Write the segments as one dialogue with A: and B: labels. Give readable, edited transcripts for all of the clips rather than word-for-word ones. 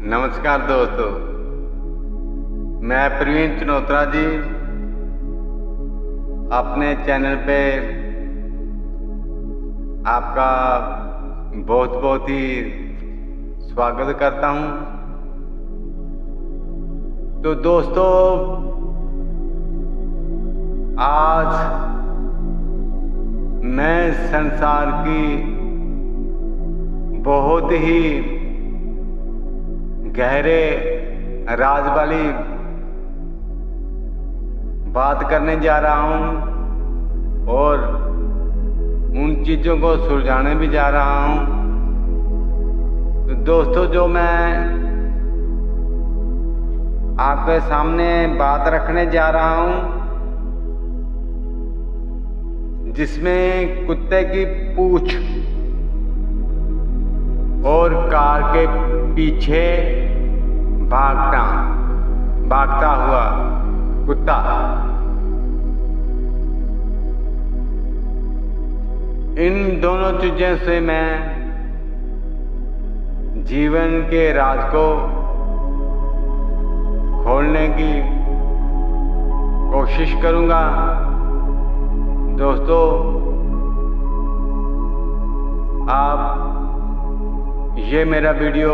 A: नमस्कार दोस्तों, मैं प्रवीण चनोत्रा जी अपने चैनल पे आपका बहुत बहुत ही स्वागत करता हूं। तो दोस्तों, आज मैं संसार की बहुत ही गहरे राज वाली बात करने जा रहा हूं और उन चीज़ों को सुलझाने भी जा रहा हूं। तो दोस्तों, जो मैं आपके सामने बात रखने जा रहा हूं, जिसमें कुत्ते की पूंछ और कार के पीछे भागता हुआ कुत्ता, इन दोनों चीज़ों से मैं जीवन के राज को खोलने की कोशिश करूंगा। दोस्तों, आप ये मेरा वीडियो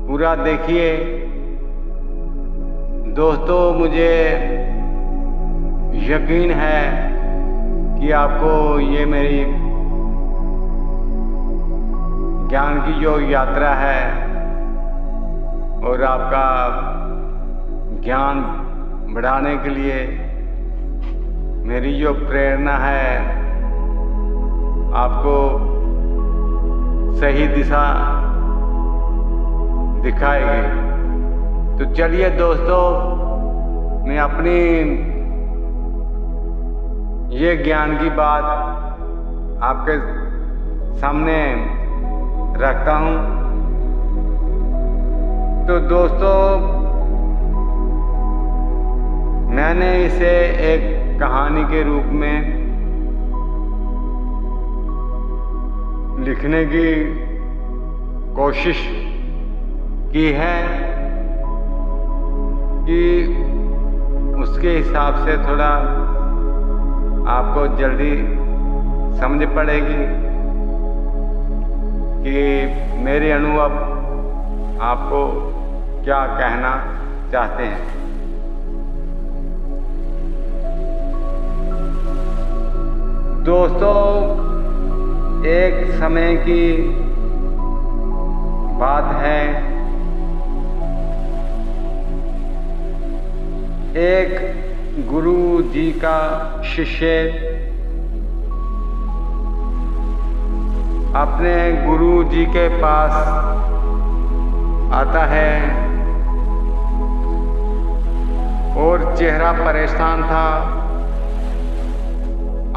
A: पूरा देखिए। दोस्तों, मुझे यकीन है कि आपको ये मेरी ज्ञान की जो यात्रा है और आपका ज्ञान बढ़ाने के लिए मेरी जो प्रेरणा है, आपको सही दिशा दिखाएगी। तो चलिए दोस्तों, मैं अपनी ये ज्ञान की बात आपके सामने रखता हूं। तो दोस्तों, मैंने इसे एक कहानी के रूप में लिखने की कोशिश की है कि उसके हिसाब से थोड़ा आपको जल्दी समझ पड़ेगी कि मेरे अनुभव आपको क्या कहना चाहते हैं। दोस्तों, एक समय की बात है, एक गुरु जी का शिष्य अपने गुरु जी के पास आता है और चेहरा परेशान था,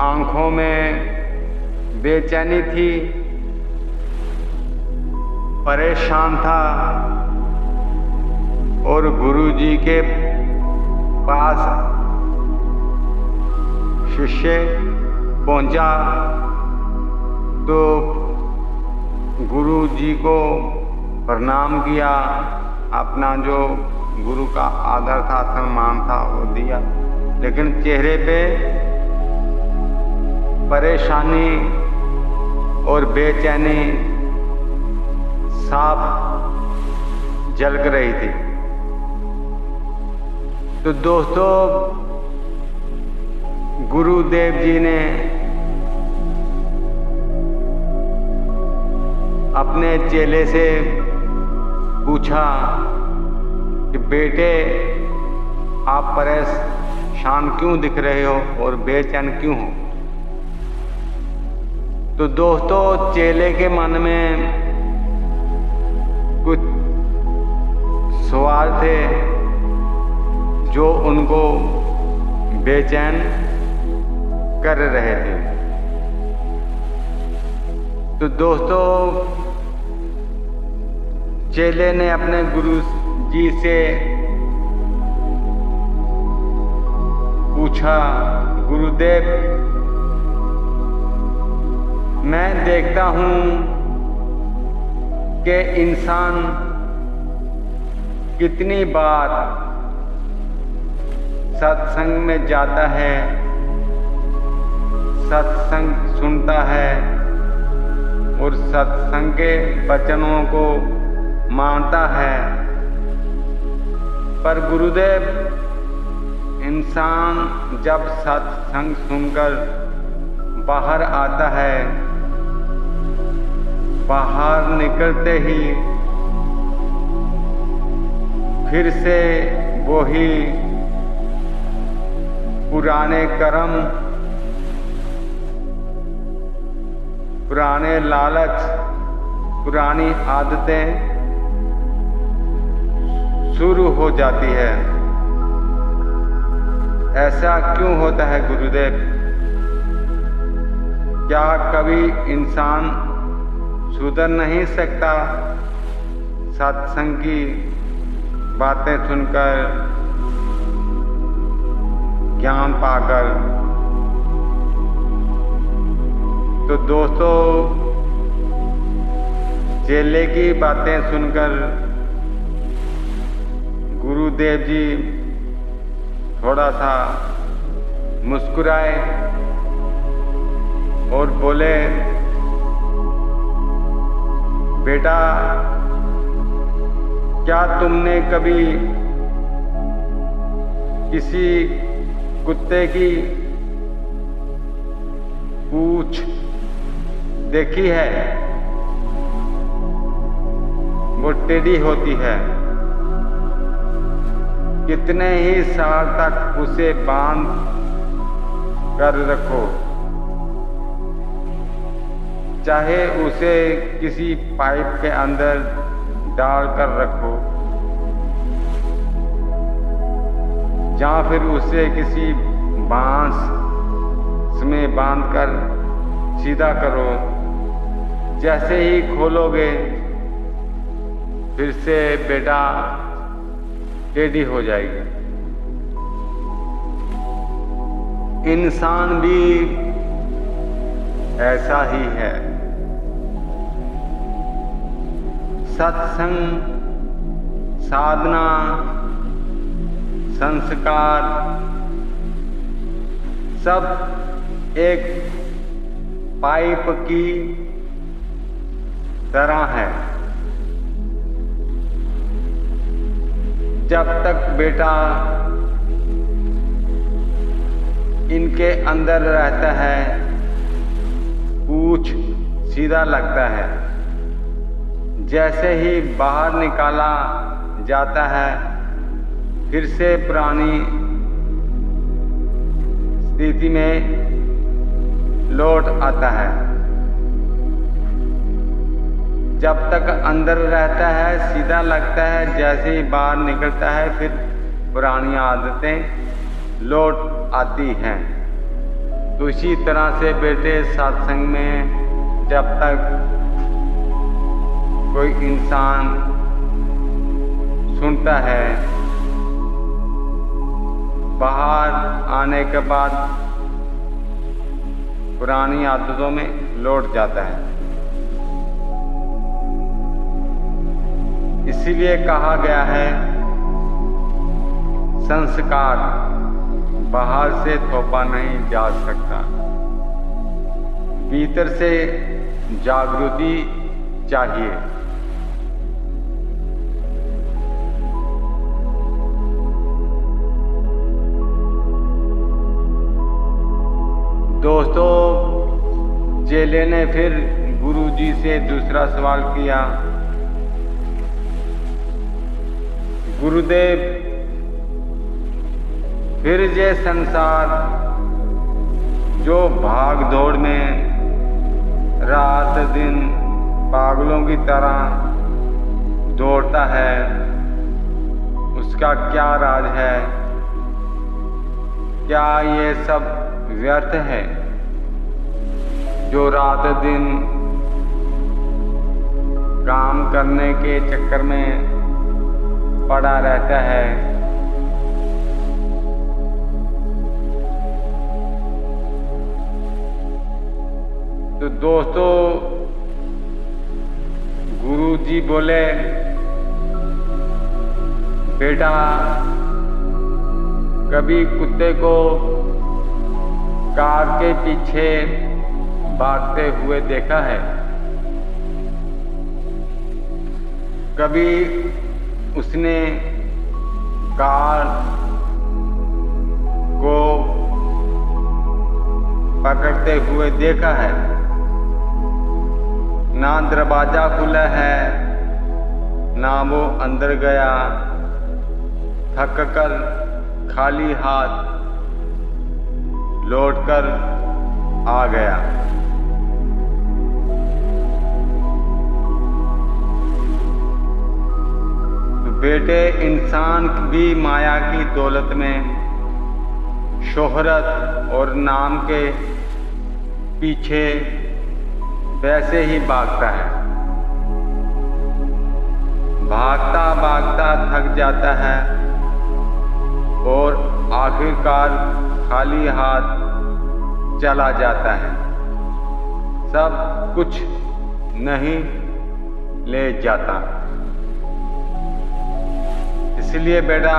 A: आंखों में बेचैनी थी, परेशान था और गुरुजी के पास शिष्य पहुंचा तो गुरुजी को प्रणाम किया, अपना जो गुरु का आदर था, सम्मान था, वो दिया, लेकिन चेहरे पे परेशानी और बेचैनी साफ झलक रही थी। तो दोस्तों, गुरुदेव जी ने अपने चेले से पूछा कि बेटे, आप परेशान क्यों दिख रहे हो और बेचैन क्यों हो? तो दोस्तों, चेले के मन में कुछ सवाल थे जो उनको बेचैन कर रहे थे। तो दोस्तों, चेले ने अपने गुरु जी से पूछा, गुरुदेव, मैं देखता हूं कि इंसान कितनी बार सत्संग में जाता है, सत्संग सुनता है और सत्संग के वचनों को मानता है, पर गुरुदेव इंसान जब सत्संग सुनकर बाहर आता है, बाहर निकलते ही फिर से वही पुराने कर्म, पुराने लालच, पुरानी आदतें शुरू हो जाती है। ऐसा क्यों होता है गुरुदेव? क्या कभी इंसान सुधर नहीं सकता सत्संग की बातें सुनकर, ज्ञान पाकर? तो दोस्तों, चेले की बातें सुनकर गुरुदेव जी थोड़ा सा मुस्कुराए और बोले, बेटा क्या तुमने कभी किसी कुत्ते की पूंछ देखी है? वो टेढ़ी होती है। कितने ही साल तक उसे बांध कर रखो, चाहे उसे किसी पाइप के अंदर डाल कर रखो, या फिर उसे किसी बांस में बांधकर सीधा करो, जैसे ही खोलोगे फिर से बेटा टेढ़ी हो जाएगी। इंसान भी ऐसा ही है। सत्संग, साधना, संस्कार सब एक पाइप की तरह है। जब तक बेटा इनके अंदर रहता है, पूंछ सीधा लगता है। जैसे ही बाहर निकाला जाता है, फिर से पुरानी स्थिति में लौट आता है। जब तक अंदर रहता है सीधा लगता है, जैसे ही बाहर निकलता है फिर पुरानी आदतें लौट आती हैं। तो इसी तरह से बेटे सत्संग में जब तक कोई इंसान सुनता है, बाहर आने के बाद पुरानी आदतों में लौट जाता है। इसीलिए कहा गया है, संस्कार बाहर से थोपा नहीं जा सकता, भीतर से जागृति चाहिए। दोस्तों, चेले ने फिर गुरुजी से दूसरा सवाल किया, गुरुदेव फिर ये संसार जो भाग दौड़ में रात दिन पागलों की तरह दौड़ता है, उसका क्या राज है? क्या ये सब व्यर्थ है जो रात दिन काम करने के चक्कर में पड़ा रहता है? तो दोस्तों, गुरु जी बोले, बेटा, कभी कुत्ते को कार के पीछे भागते हुए देखा है? कभी उसने कार को पकड़ते हुए देखा है? ना दरवाजा खुला है, ना वो अंदर गया, थक कर खाली हाथ लौटकर आ गया। तो बेटे, इंसान भी माया की दौलत में शोहरत और नाम के पीछे वैसे ही भागता है। भागता भागता थक जाता है और आखिरकार खाली हाथ चला जाता है, सब कुछ नहीं ले जाता। इसलिए बेटा,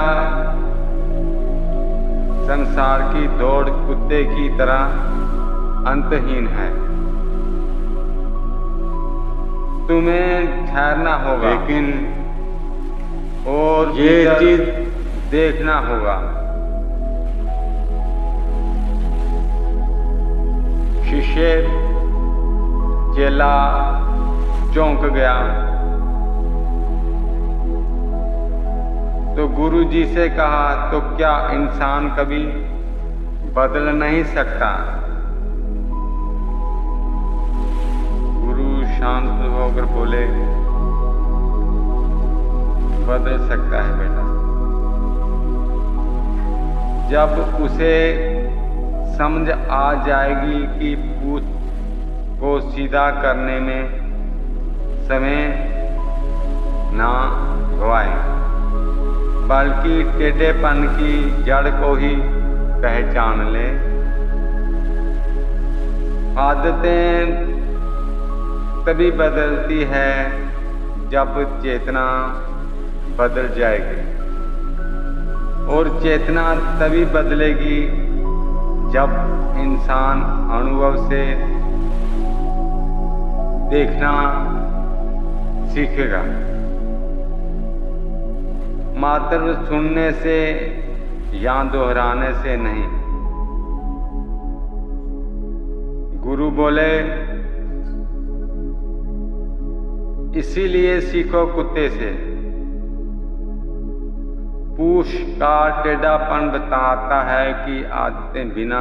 A: संसार की दौड़ कुत्ते की तरह अंतहीन है। तुम्हें ठहरना होगा, लेकिन और ये चीज देखना होगा। शिष्य चेला चौंक गया तो गुरु जी से कहा, तो क्या इंसान कभी बदल नहीं सकता? गुरु शांत होकर बोले, बदल सकता है बेटा, जब उसे समझ आ जाएगी कि पूछ को सीधा करने में समय ना गवाए, बल्कि टेढ़ेपन की जड़ को ही पहचान ले। आदतें तभी बदलती है जब चेतना बदल जाएगी, और चेतना तभी बदलेगी जब इंसान अनुभव से देखना सीखेगा, मात्र सुनने से या दोहराने से नहीं। गुरु बोले, इसीलिए सीखो कुत्ते से। पूछ का टेढ़ापन बताता है कि आदतें बिना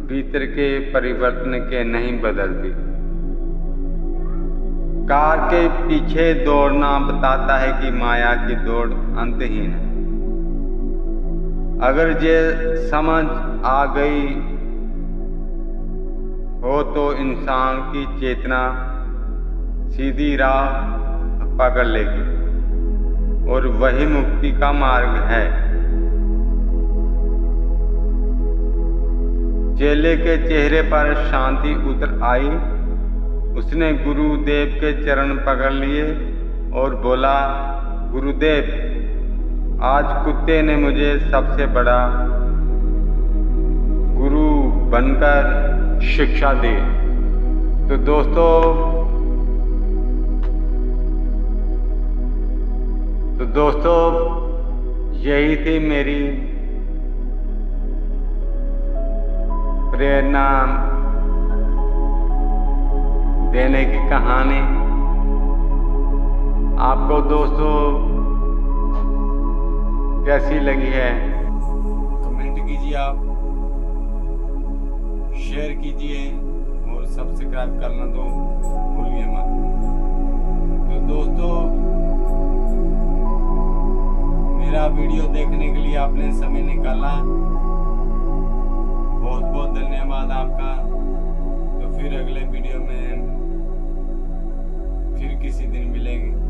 A: भीतर के परिवर्तन के नहीं बदलती। कार के पीछे दौड़ना बताता है कि माया की दौड़ अंतहीन है। अगर ये समझ आ गई हो तो इंसान की चेतना सीधी राह पकड़ लेगी, और वही मुक्ति का मार्ग है। चेले के चेहरे पर शांति उतर आई। उसने गुरुदेव के चरण पकड़ लिए और बोला, गुरुदेव, आज कुत्ते ने मुझे सबसे बड़ा गुरु बनकर शिक्षा दी। तो दोस्तों यही थी मेरी प्रेरणा देने की कहानी। आपको दोस्तों कैसी लगी है? कमेंट कीजिए, आप शेयर कीजिए और सब्सक्राइब करना तो भूलिए मत। तो दोस्तों, मेरा वीडियो देखने के लिए आपने समय निकाला, बहुत बहुत धन्यवाद आपका। तो फिर अगले वीडियो में फिर किसी दिन मिलेंगे।